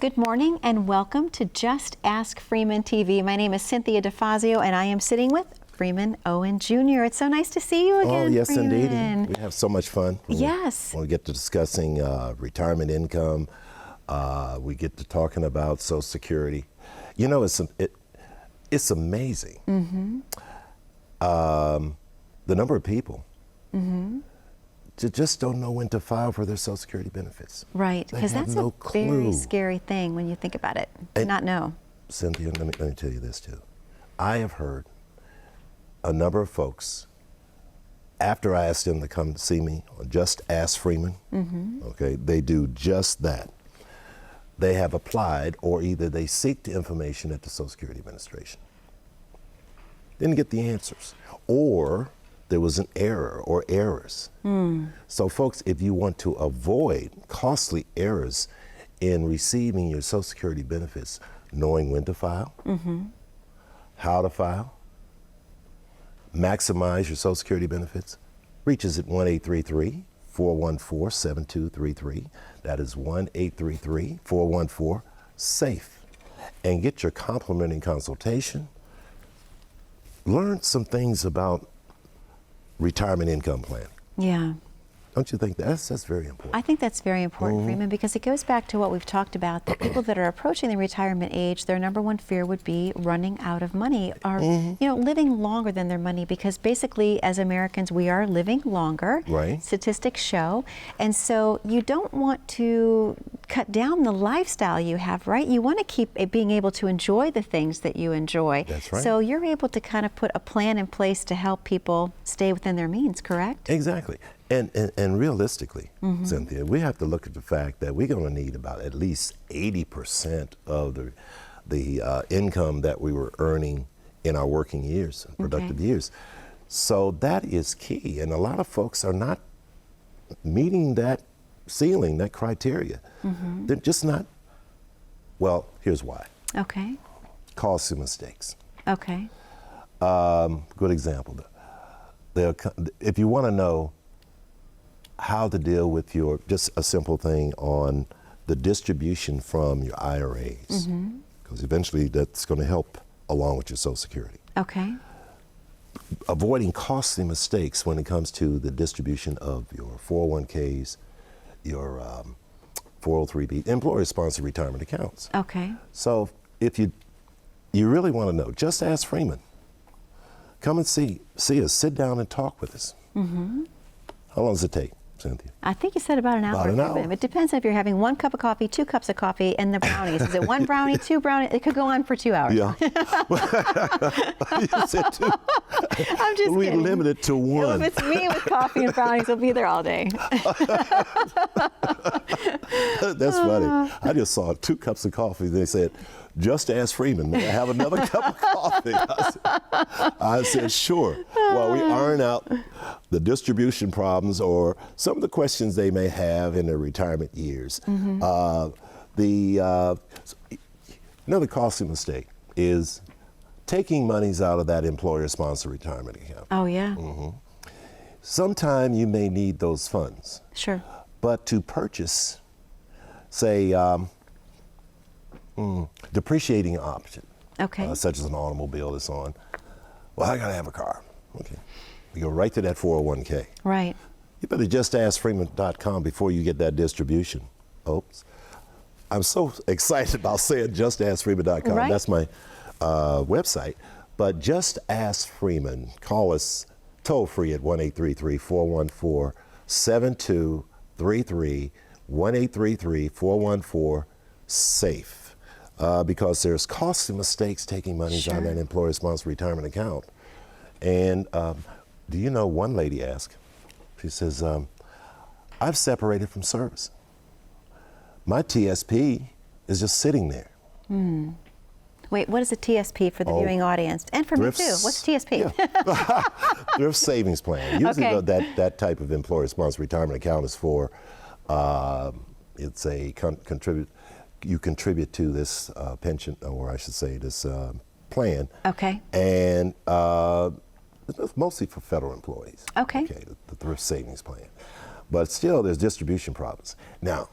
Good morning and welcome to Just Ask Freeman TV. My name is Cynthia DeFazio and I am sitting with Freeman Owen Jr. It's so nice to see you again, Oh, yes, Freeman. indeed. We have so much fun. Yes. When we get to discussing retirement income, we get to talking about Social Security. You know, it's amazing. Mm-hmm. The number of people just don't know when to file for their Social Security benefits. Right, because that's no a very scary thing when you think about it, to not know. Cynthia, let me tell you this too. I have heard a number of folks, after I asked them to come see me on Just Ask Freeman, okay, they do just that. They have applied, or either they seek the information at the Social Security Administration, didn't get the answers, or there was an error or errors. So folks, if you want to avoid costly errors in receiving your Social Security benefits, knowing when to file, how to file, maximize your Social Security benefits, reach us at 1-833-414-7233. That is 1-833-414-SAFE. And get your complimentary consultation. Learn some things about retirement income plan. Yeah. Don't you think that's very important? I think that's very important, Freeman, because it goes back to what we've talked about. The people that are approaching the retirement age, their number one fear would be running out of money, or living longer than their money, because basically as Americans we are living longer. Right. Statistics show. And so you don't want to cut down the lifestyle you have, right? You want to keep being able to enjoy the things that you enjoy. That's right. So you're able to kind of put a plan in place to help people stay within their means, correct? Exactly. And realistically, Cynthia, we have to look at the fact that we're going to need about at least 80% of the income that we were earning in our working years, productive years. So that is key. And a lot of folks are not meeting that ceiling, that criteria. They're just not. Well, here's why. Okay. Costly mistakes. Okay. Good example. If you want to know how to deal with just a simple thing on the distribution from your IRAs, because eventually that's going to help along with your Social Security. Okay. Avoiding costly mistakes when it comes to the distribution of your 401ks, your 403b, employer-sponsored retirement accounts. Okay. So if you really want to know, just ask Freeman. Come and see us, sit down and talk with us. How long does it take, Cynthia? I think you said about an hour. About an hour. It depends if you're having 1 cup of coffee, 2 cups of coffee, and the brownies. Is it 1 brownie, 2 brownies? It could go on for 2 hours. Yeah. You said 2. I'm just We kidding. limit it to 1. If it's me with coffee and brownies, we'll be there all day. That's funny. I just saw 2 cups of coffee. They said, just ask Freeman, may I have another cup of coffee? I said, sure. While we iron out the distribution problems or some of the questions they may have in their retirement years. Another costly mistake is taking monies out of that employer-sponsored retirement account. Oh, yeah. Sometime you may need those funds. Sure. But to purchase, say, depreciating option, such as an automobile that's on, well, I gotta have a car. Okay, you go right to that 401k. Right. You better just ask Freeman.com before you get that distribution. Oops. I'm so excited about saying just ask Freeman.com. Right. That's my website. But just ask Freeman. Call us toll free at 1-833-414-7233, 1-833-414-SAFE. Because there's costly mistakes taking money out of that employer-sponsored retirement account. And do you know, one lady asked, she says, I've separated from service. My TSP is just sitting there. Wait, what is a TSP for the viewing audience? And for me too. What's TSP? Yeah. Thrift savings plan. Usually that type of employer-sponsored retirement account is for, it's a you contribute to this pension, or I should say this plan. Okay. And it's mostly for federal employees. Okay. The thrift savings plan. But still, there's distribution problems. Now,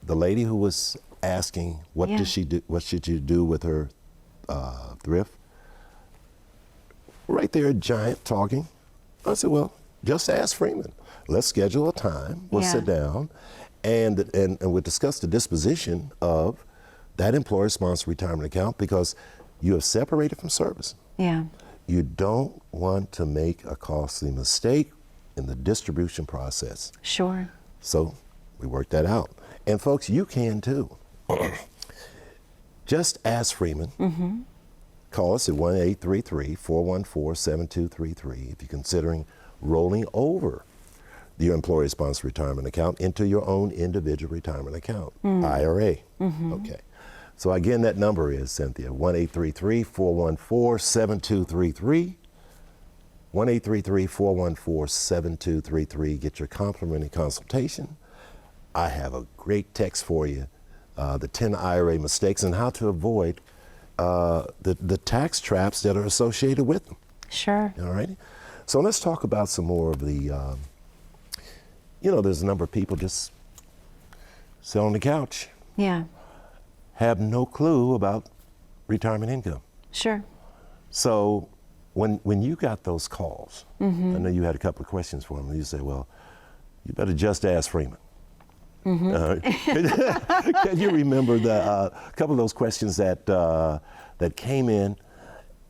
the lady who was asking, what Yeah. does she do? What should you do with her thrift? Right there, a giant talking. I said, well, just ask Freeman. Let's schedule a time. We'll Yeah. sit down, and we'll discuss the disposition of that employer-sponsored retirement account, because you have separated from service. Yeah. You don't want to make a costly mistake in the distribution process. Sure. So we worked that out. And folks, you can too. Just ask Freeman. Mm-hmm. Call us at 1-833-414-7233 if you're considering rolling over your employer-sponsored retirement account into your own individual retirement account, IRA. Mm-hmm. Okay. So again, that number is, Cynthia, 1-833-414-7233. 1-833-414-7233. Get your complimentary consultation. I have a great text for you, the 10 IRA mistakes and how to avoid the tax traps that are associated with them. Sure. All right. So let's talk about some more of the, there's a number of people just sit on the couch, Yeah. have no clue about retirement income. Sure. So when you got those calls, Mm-hmm. I know you had a couple of questions for them, and you say, well, you better just ask Freeman. Mm-hmm. Can you remember a couple of those questions that came in,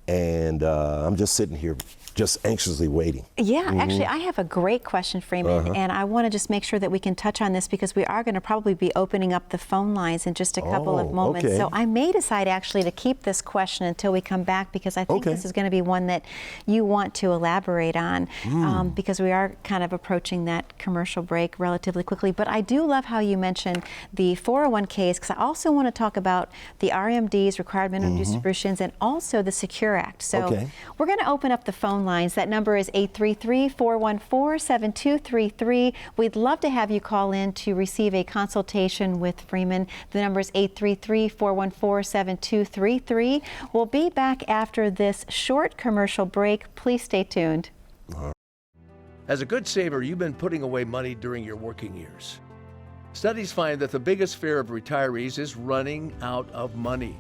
and I'm just sitting here just anxiously waiting. Yeah, actually, I have a great question, Freeman, and I want to just make sure that we can touch on this because we are going to probably be opening up the phone lines in just a couple of moments. Okay. So I may decide actually to keep this question until we come back because I think this is going to be one that you want to elaborate on because we are kind of approaching that commercial break relatively quickly. But I do love how you mentioned the 401ks because I also want to talk about the RMDs, required minimum distributions, and also the Secure Act. So we're going to open up the phone lines. That number is 833-414-7233. We'd love to have you call in to receive a consultation with Freeman. The number is 833-414-7233. We'll be back after this short commercial break. Please stay tuned. As a good saver, you've been putting away money during your working years. Studies find that the biggest fear of retirees is running out of money.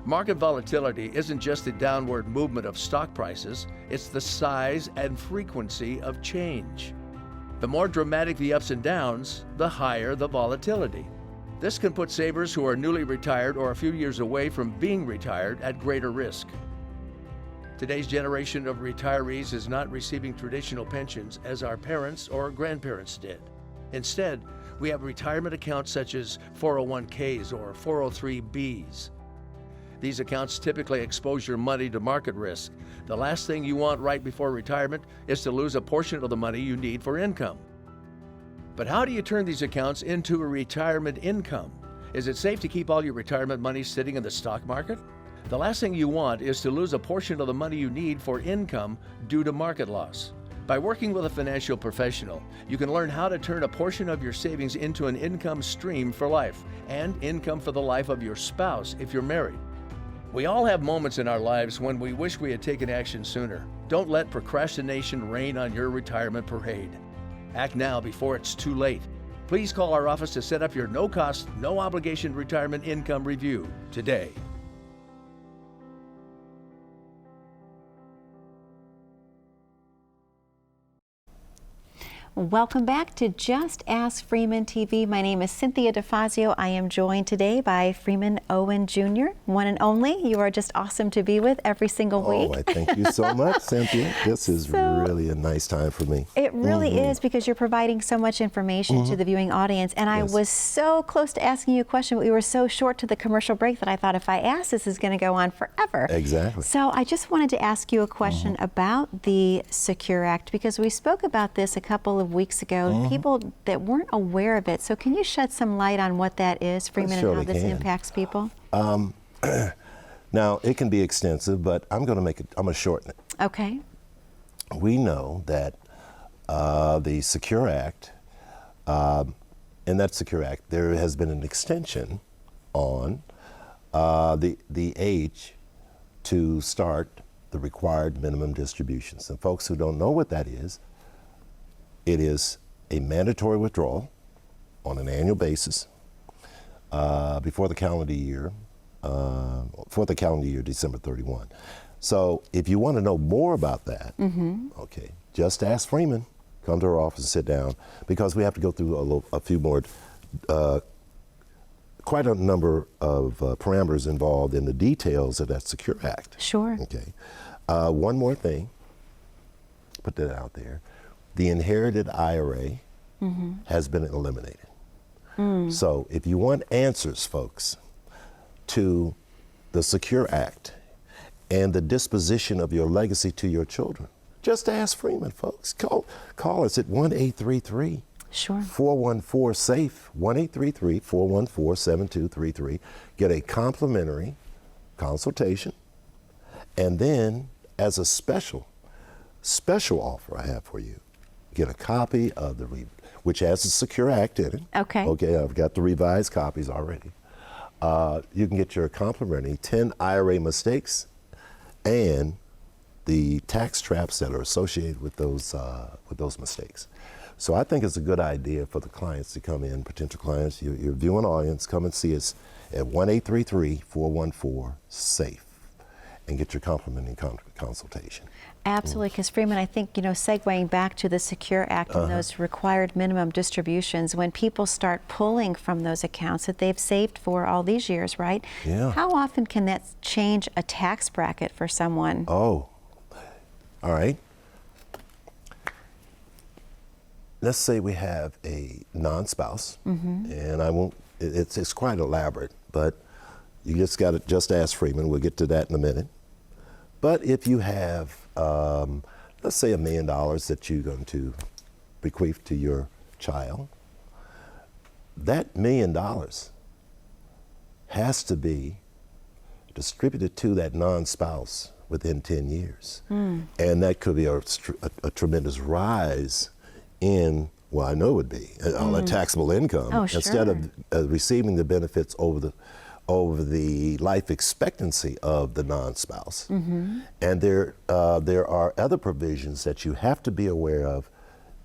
Market volatility isn't just the downward movement of stock prices, it's the size and frequency of change. The more dramatic the ups and downs, the higher the volatility. This can put savers who are newly retired or a few years away from being retired at greater risk. Today's generation of retirees is not receiving traditional pensions as our parents or grandparents did. Instead, we have retirement accounts such as 401ks or 403bs. These accounts typically expose your money to market risk. The last thing you want right before retirement is to lose a portion of the money you need for income. But how do you turn these accounts into a retirement income? Is it safe to keep all your retirement money sitting in the stock market? The last thing you want is to lose a portion of the money you need for income due to market loss. By working with a financial professional, you can learn how to turn a portion of your savings into an income stream for life and income for the life of your spouse if you're married. We all have moments in our lives when we wish we had taken action sooner. Don't let procrastination reign on your retirement parade. Act now before it's too late. Please call our office to set up your no-cost, no-obligation retirement income review today. Welcome back to Just Ask Freeman TV. My name is Cynthia DeFazio. I am joined today by Freeman Owen Jr., one and only. You are just awesome to be with every single week. Oh, I thank you so much, Cynthia. This is really a nice time for me. It really is because you're providing so much information to the viewing audience. And I was so close to asking you a question, but we were so short to the commercial break that I thought if I ask, this is going to go on forever. Exactly. So I just wanted to ask you a question about the Secure Act because we spoke about this a couple of weeks ago, people that weren't aware of it. So can you shed some light on what that is, Freeman, and how this impacts people? Now, it can be extensive, but I'm going to shorten it. Okay. We know that the Secure Act, in that Secure Act, there has been an extension on the age to start the required minimum distributions. And folks who don't know what that is, it is a mandatory withdrawal on an annual basis before the calendar year, December 31. So if you want to know more about that, okay, just ask Freeman. Come to our office and sit down, because we have to go through a few more, quite a number of parameters involved in the details of that Secure Act. Sure. Okay. One more thing, put that out there. The inherited IRA has been eliminated. So if you want answers, folks, to the Secure Act and the disposition of your legacy to your children, just ask Freeman, folks. Call us at 1-833. Sure. 414-SAFE, 1-833-414-7233. Get a complimentary consultation. And then, as a special offer I have for you, get a copy of which has the Secure Act in it. Okay. Okay, I've got the revised copies already. You can get your complimentary 10 IRA mistakes and the tax traps that are associated with those mistakes. So I think it's a good idea for the clients to come in, potential clients, your viewing audience, come and see us at 1-833-414-SAFE and get your complimentary consultation. Absolutely, because Freeman, I think, segueing back to the Secure Act and those required minimum distributions, when people start pulling from those accounts that they've saved for all these years, right? Yeah. How often can that change a tax bracket for someone? Oh, all right. Let's say we have a non-spouse, and I won't, it's quite elaborate, but you just got to just ask Freeman. We'll get to that in a minute. But if you have, let's say $1 million that you're going to bequeath to your child, that $1 million has to be distributed to that non-spouse within 10 years. And that could be a tremendous rise in, well, I know it would be, on a taxable income. Oh, sure. Instead of receiving the benefits over the life expectancy of the non-spouse. And there are other provisions that you have to be aware of.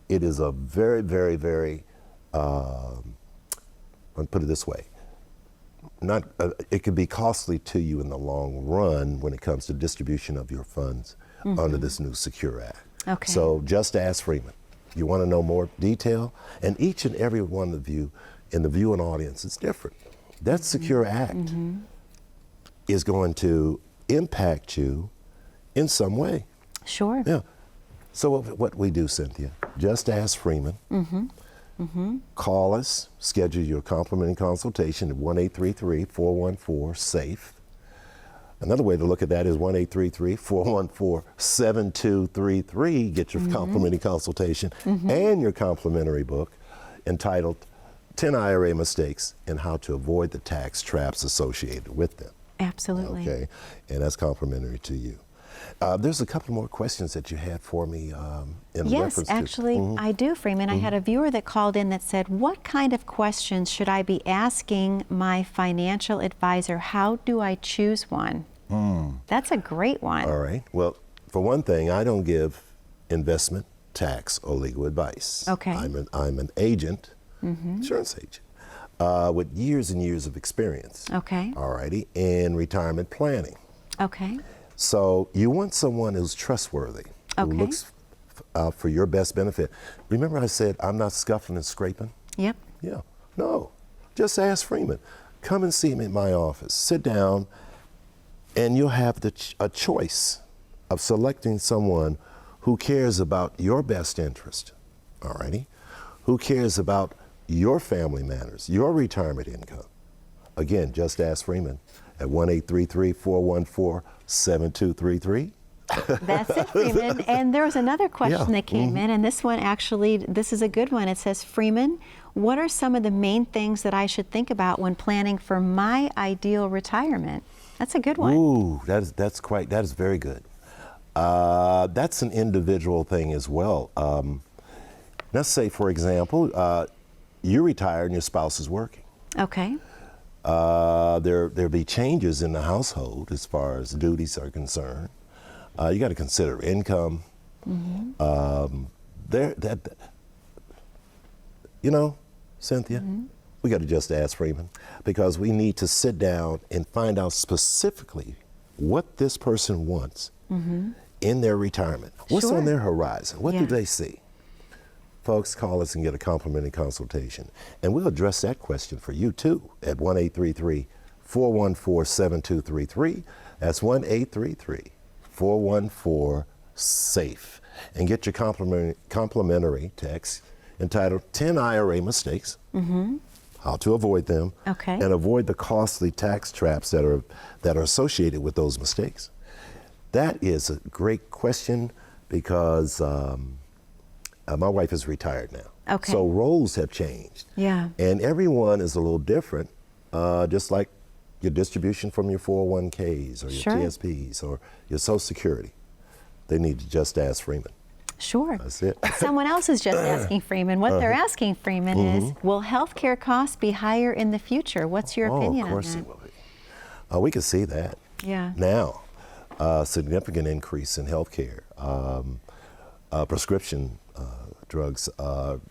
It is a very, very, very, I'll put it this way, it could be costly to you in the long run when it comes to distribution of your funds under this new Secure Act. Okay. So just ask Freeman. You want to know more detail? And each and every one of you in the viewing audience is different. That Secure Act is going to impact you in some way. Sure. Yeah. So what we do, Cynthia, just ask Freeman. Call us, schedule your complimentary consultation at 1-833-414-SAFE. Another way to look at that is 1-833-414-7233. Get your complimentary consultation and your complimentary book entitled 10 IRA Mistakes and How to Avoid the Tax Traps Associated with Them. Absolutely. Okay, and that's complimentary to you. There's a couple more questions that you had for me in reference to. Yes, actually, I do, Freeman. I had a viewer that called in that said, what kind of questions should I be asking my financial advisor? How do I choose one? That's a great one. All right. Well, for one thing, I don't give investment, tax, or legal advice. Okay. I'm an agent, insurance agent, with years and years of experience. Okay. All righty, in retirement planning. Okay. So you want someone who's trustworthy, who Okay. looks for your best benefit. Remember I said I'm not scuffling and scraping? Yep. Yeah. No. Just ask Freeman. Come and see me at my office. Sit down, and you'll have a choice of selecting someone who cares about your best interest, all righty? Who cares about your family matters, your retirement income. Again, just ask Freeman at 1-833-414-7233. That's it, Freeman. And there was another question that came in, and this one actually, this is a good one. It says, Freeman, what are some of the main things that I should think about when planning for my ideal retirement? That's a good one. Ooh, that is very good. That's an individual thing as well. Let's say, for example, you retire and your spouse is working. Okay. There'll be changes in the household as far as duties are concerned. You got to consider income. Cynthia, we got to just ask Freeman, because we need to sit down and find out specifically what this person wants in their retirement. What's on their horizon? What do they see? Folks, call us and get a complimentary consultation. And we'll address that question for you too at 1-833-414-7233. That's 1-833-414-SAFE. And get your complimentary text entitled 10 IRA Mistakes, how to avoid them, and avoid the costly tax traps that are associated with those mistakes. That is a great question because my wife is retired now. So roles have changed. And everyone is a little different, just like your distribution from your 401ks or your TSPs or your Social Security. They need to just ask Freeman. That's it. Someone else is just asking Freeman. What they're asking Freeman is, will healthcare costs be higher in the future? What's your opinion on that? Of course it will be. We can see that. Now, significant increase in healthcare. Prescription drugs,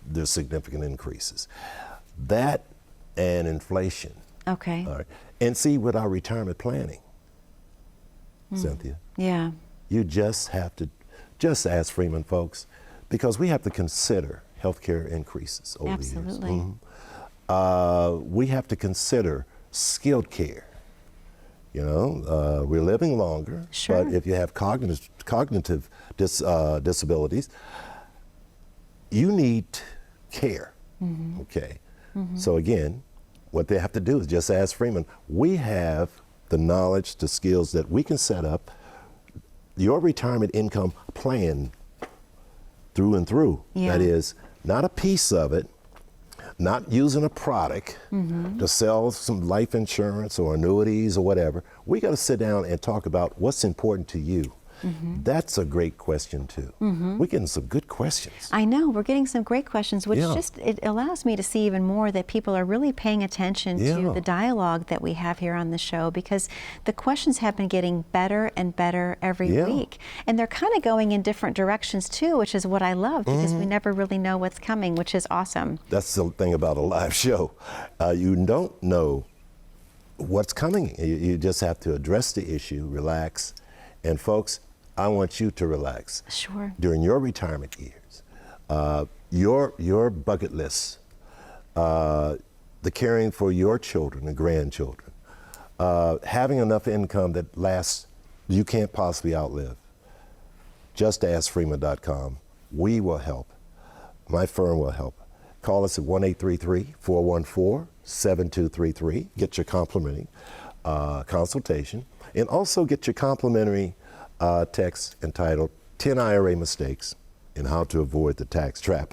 there's significant increases. That and inflation. All right. And see, with our retirement planning, Cynthia, you just have to just ask Freeman, folks, because we have to consider healthcare increases over the years. We have to consider skilled care. You know, we're living longer, but if you have cognitive disabilities, you need care. So again, what they have to do is just ask Freeman. We have the knowledge, the skills that we can set up your retirement income plan through and through. That is, not a piece of it, not using a product to sell some life insurance or annuities or whatever. We got to sit down and talk about what's important to you. That's a great question too. We're getting some good questions. I know, we're getting some great questions, which just, it allows me to see even more that people are really paying attention to the dialogue that we have here on the show, because the questions have been getting better and better every week. And they're kind of going in different directions too, which is what I love, because we never really know what's coming, which is awesome. That's the thing about a live show. You don't know what's coming. You just have to address the issue, relax. And folks, I want you to relax. During your retirement years, your bucket list, the caring for your children and grandchildren, having enough income that lasts, you can't possibly outlive. Just ask Freeman.com. We will help. My firm will help. Call us at 1-833-414-7233. Get your complimentary consultation, and also get your complimentary text entitled 10 IRA Mistakes and How to Avoid the Tax Trap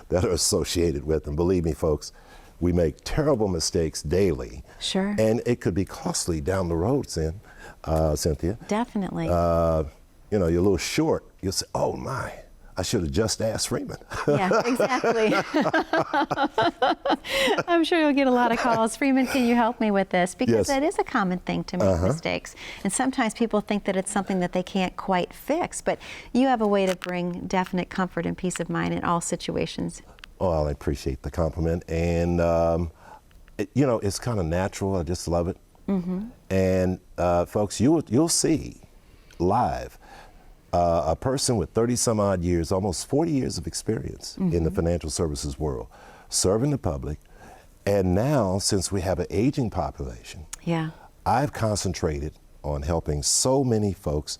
that are associated with them. Believe me, folks, we make terrible mistakes daily. And it could be costly down the road, Cynthia. Definitely. You know, you're a little short. You'll say, oh my, I should have just asked Freeman. Exactly. I'm sure you'll get a lot of calls. Freeman, can you help me with this? Because that is a common thing to make mistakes. And sometimes people think that it's something that they can't quite fix, but you have a way to bring definite comfort and peace of mind in all situations. Oh, I appreciate the compliment. And, you know, it's kind of natural. I just love it. And folks, you'll see live a person with 30 some odd years, almost 40 years of experience in the financial services world, serving the public. And now, since we have an aging population, I've concentrated on helping so many folks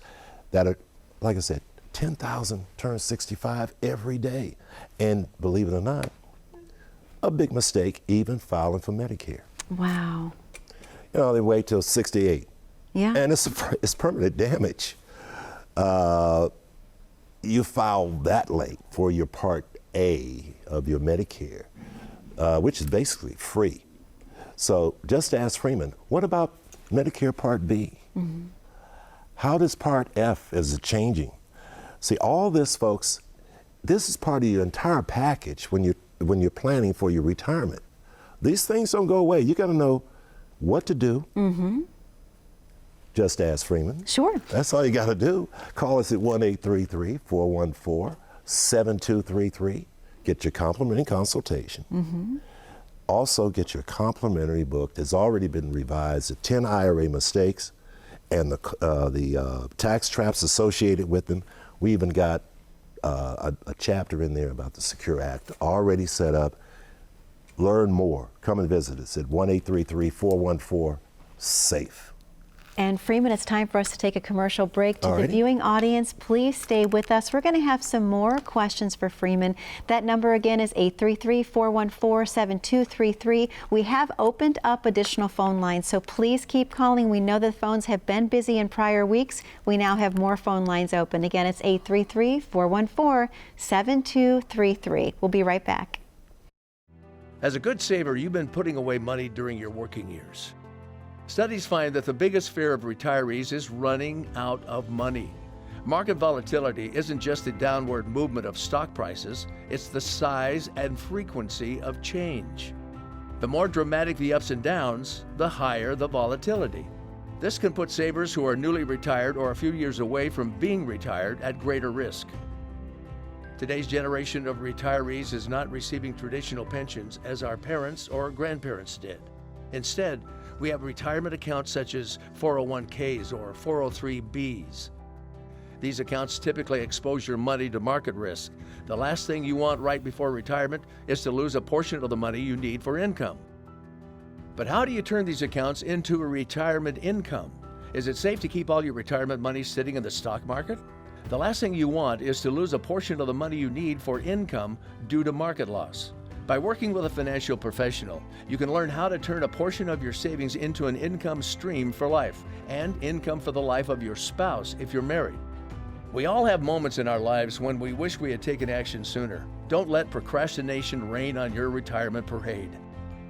that are, like I said, 10,000 turn 65 every day. And believe it or not, a big mistake even filing for Medicare. Wow. You know, they wait till 68. And it's permanent damage. You file that late for your Part A of your Medicare, which is basically free. So just ask Freeman, what about Medicare Part B? How does Part F, is it changing? See, all this, folks, this is part of your entire package when you're planning for your retirement. These things don't go away. You got to know what to do. Just ask Freeman. That's all you got to do. Call us at 1-833-414-7233. Get your complimentary consultation. also get your complimentary book that's already been revised, the 10 IRA mistakes and the tax traps associated with them. We even got a chapter in there about the Secure Act already set up. Learn more. Come and visit us at 1-833-414-SAFE. And Freeman, it's time for us to take a commercial break. To the Alrighty. viewing audience, please stay with us. We're going to have some more questions for Freeman. That number again is 833-414-7233. We have opened up additional phone lines, so please keep calling. We know the phones have been busy in prior weeks. We now have more phone lines open. Again, it's 833-414-7233. We'll be right back. As a good saver, you've been putting away money during your working years. Studies find that the biggest fear of retirees is running out of money. Market volatility isn't just the downward movement of stock prices, it's the size and frequency of change. The more dramatic the ups and downs, the higher the volatility. This can put savers who are newly retired or a few years away from being retired at greater risk. Today's generation of retirees is not receiving traditional pensions as our parents or grandparents did. Instead, we have retirement accounts such as 401ks or 403bs. These accounts typically expose your money to market risk. The last thing you want right before retirement is to lose a portion of the money you need for income. But how do you turn these accounts into a retirement income? Is it safe to keep all your retirement money sitting in the stock market? The last thing you want is to lose a portion of the money you need for income due to market loss. By working with a financial professional, you can learn how to turn a portion of your savings into an income stream for life and income for the life of your spouse if you're married. We all have moments in our lives when we wish we had taken action sooner. Don't let procrastination reign on your retirement parade.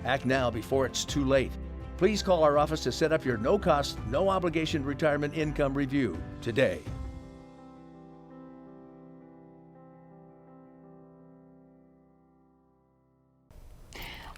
Act now before it's too late. Please call our office to set up your no-cost, no-obligation retirement income review today.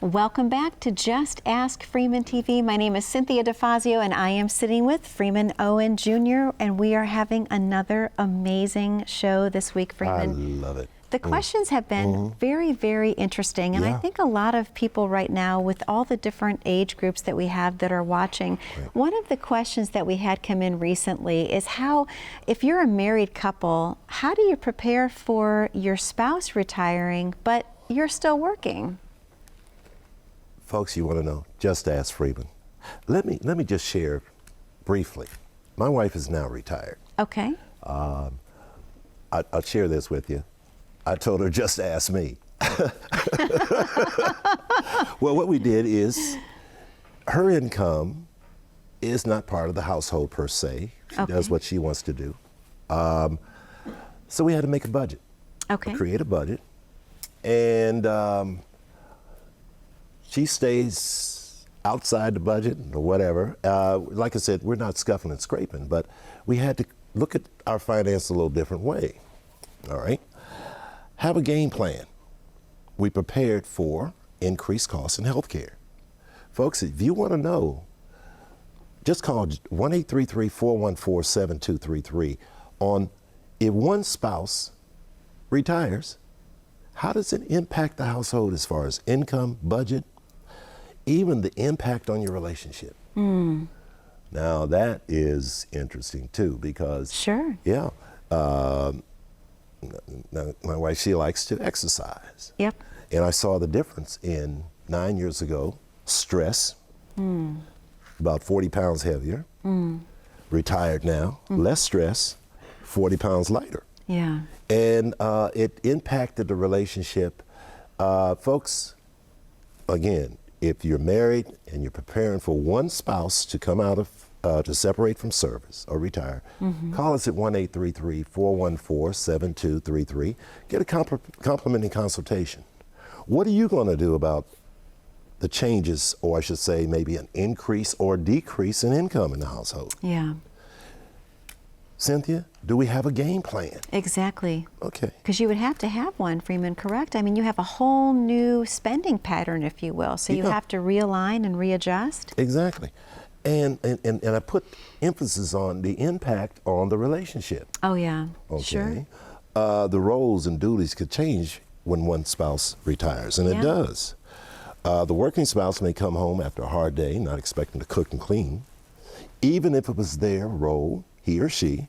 Welcome back to Just Ask Freeman TV. My name is Cynthia DeFazio, and I am sitting with Freeman Owen Jr., and we are having another amazing show this week, Freeman. I love it. The questions have been very, very interesting, and I think a lot of people right now, with all the different age groups that we have that are watching, one of the questions that we had come in recently is how, if you're a married couple, how do you prepare for your spouse retiring, but you're still working? Folks, you want to know, just ask Freeman. Let me just share briefly. My wife is now retired. Okay. I'll share this with you. I told her, just ask me. Well, what we did is, her income is not part of the household per se. She does what she wants to do. So we had to make a budget. Okay. Create a budget. And she stays outside the budget or whatever. Like I said, we're not scuffing and scraping, but we had to look at our finance a little different way. All right? Have a game plan. We prepared for increased costs in healthcare. Folks, if you want to know, just call 1-833-414-7233 on if one spouse retires, how does it impact the household as far as income, budget, even the impact on your relationship? Now that is interesting too, because now, my wife, she likes to exercise. Yep. And I saw the difference in 9 years ago, stress, about 40 pounds heavier, retired now, less stress, 40 pounds lighter. Yeah. And it impacted the relationship. Folks, again, if you're married and you're preparing for one spouse to come out of to separate from service or retire, call us at 1-833-414-7233. Get a complimentary consultation. What are you going to do about the changes, or I should say maybe an increase or decrease in income in the household? Yeah. Cynthia, do we have a game plan? Exactly. Okay. Because you would have to have one, Freeman, correct? I mean, you have a whole new spending pattern, if you will, so you have to realign and readjust. Exactly. And I put emphasis on the impact on the relationship. Oh, yeah. Okay. Sure. The roles and duties could change when one spouse retires, and it does. The working spouse may come home after a hard day, not expecting to cook and clean, even if it was their role, he or she,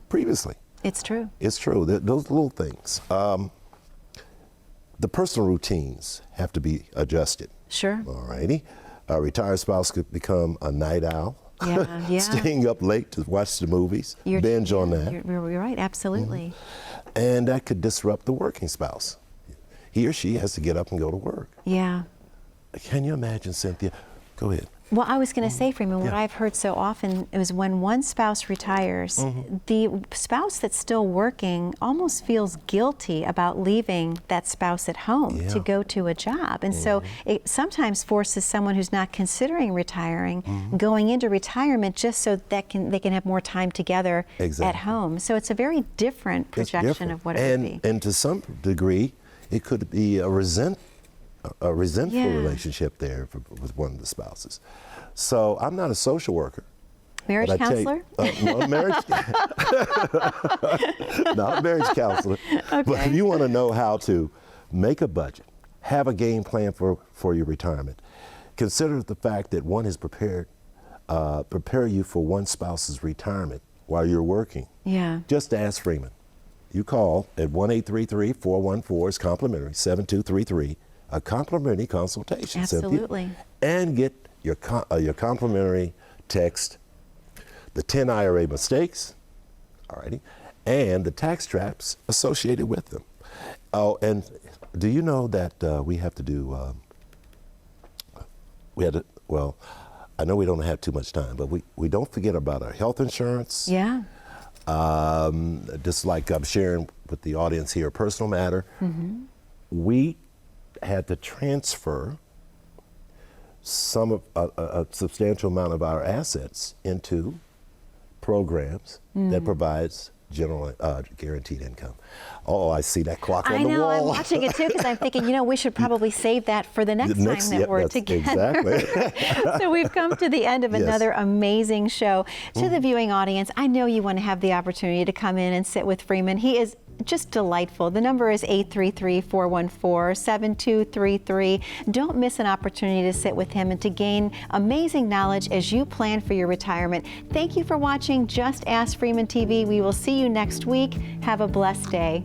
previously. It's true. It's true. Those little things. The personal routines have to be adjusted. Sure. All righty. A retired spouse could become a night owl. Yeah. Staying up late to watch the movies, binge on that. You're right, absolutely. And that could disrupt the working spouse. He or she has to get up and go to work. Yeah. Can you imagine, Cynthia? Go ahead. Well, I was going to say, Freeman, what I've heard so often is when one spouse retires, the spouse that's still working almost feels guilty about leaving that spouse at home to go to a job. And so it sometimes forces someone who's not considering retiring going into retirement just so that they can have more time together at home. So it's a very different projection of what it would be. And to some degree, it could be a resentful relationship there with one of the spouses. So I'm not a social worker. Marriage counselor? Not marriage counselor. Okay. But if you want to know how to make a budget, have a game plan for your retirement, consider the fact that one is prepare you for one spouse's retirement while you're working. Yeah. Just ask Freeman. You call at 1-833-414, it's complimentary, 7233, a complimentary consultation. Absolutely. Cynthia, and get your complimentary text, the 10 IRA mistakes, alrighty, and the tax traps associated with them. Oh, and do you know that we have to do, well, I know we don't have too much time, but we don't forget about our health insurance. Yeah. Just like I'm sharing with the audience here, a personal matter, we had to transfer a substantial amount of our assets into programs that provides general guaranteed income. Oh, I see that clock on the wall. I know, I'm watching it too because I'm thinking, we should probably save that for the next time that we're together. Exactly. So we've come to the end of another amazing show. To the viewing audience, I know you want to have the opportunity to come in and sit with Freeman. He is just delightful. The number is 833-414-7233. Don't miss an opportunity to sit with him and to gain amazing knowledge as you plan for your retirement. Thank you for watching Just Ask Freeman TV. We will see you next week. Have a blessed day.